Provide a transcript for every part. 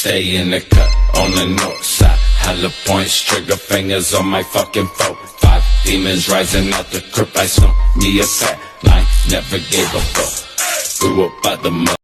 Stay in the cut on the north side. Hella points, trigger fingers on my fucking 4-5. Demons rising out the crypt. I smoke me a fat line. Never gave a fuck. Grew up by the mud.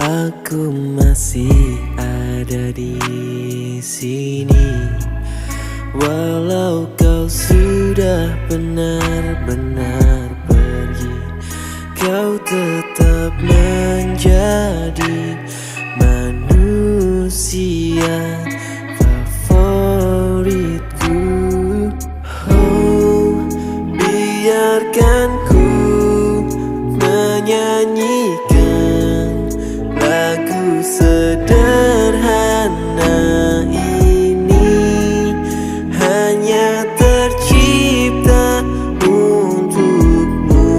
Aku masih ada di sini, walau kau sudah benar-benar pergi. Kau tetap menjadi manusia favoritku. Oh, biarkan ku menyanyikan lagu sederhana ini, hanya tercipta untukmu,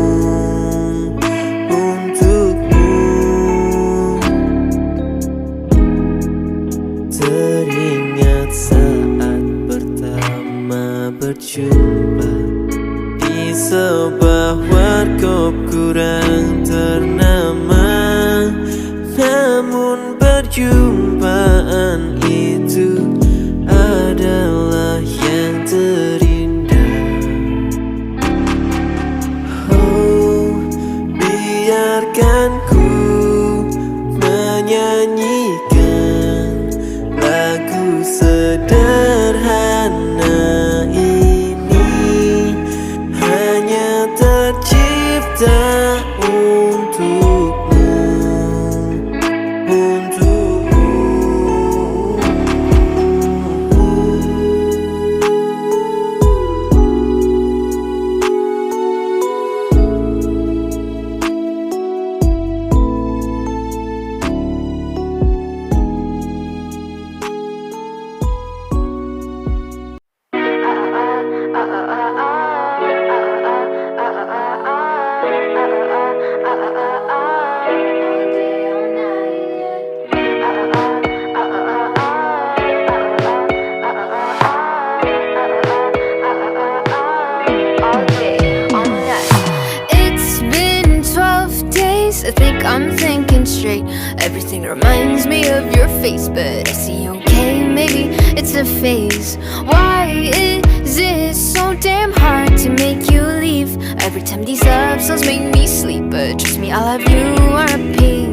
untukmu. Teringat saat pertama berjumpa di sebuah warkop kurang ternama. Namun perjumpaan itu adalah yang terindah. Oh, biarkan ku menyanyikan lagu sederhana ini, hanya tercipta untukmu. I think I'm thinking straight. Everything reminds me of your face, but I see okay, maybe it's a phase. Why is it so damn hard to make you leave? Every time these love songs make me sleep, but trust me, I'll have you on repeat.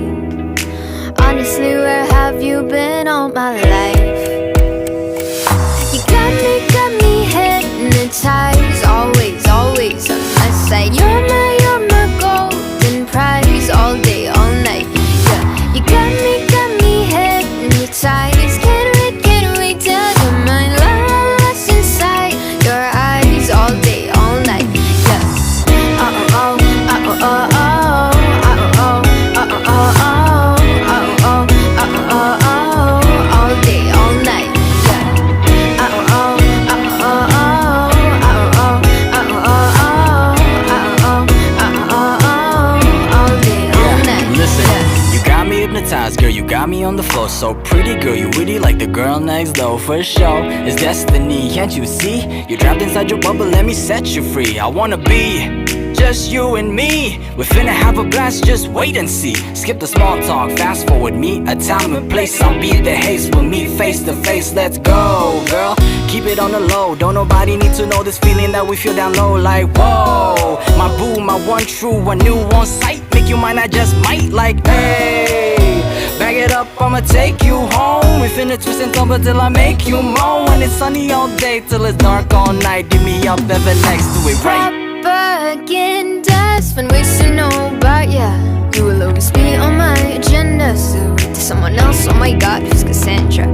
Honestly, where have you been all my life? You got me hypnotized, always, always on my side. You're my golden prize, all day, all night. Yeah, you got me hypnotized. Can't wait till you're mine. Lost inside your eyes, all day, all night. Yeah. Oh oh oh oh oh oh oh oh oh oh oh oh, all day, all night. Yeah. Oh oh oh oh oh oh hypnotized, girl, you got me on the floor. So pretty, girl, you witty like the girl next door. For sure, it's destiny, can't you see? You're trapped inside your bubble, let me set you free. I wanna be just you and me. We're finna have a blast, just wait and see. Skip the small talk, fast forward, meet a time and place. I'll be the haze, we'll meet face to face. Let's go, girl, keep it on the low. Don't nobody need to know this feeling that we feel down low. Like, whoa, my boo, my one true, one new on sight. Make you mine, I just might. Like, hey, back it up, I'ma take you home. We finna twist and tumble till I make you moan. When it's sunny all day till it's dark all night. Give me up ever next to it, right? Propaganda's fun ways to know about ya. You will always be on my agenda. So to someone else, oh my god, who's Cassandra?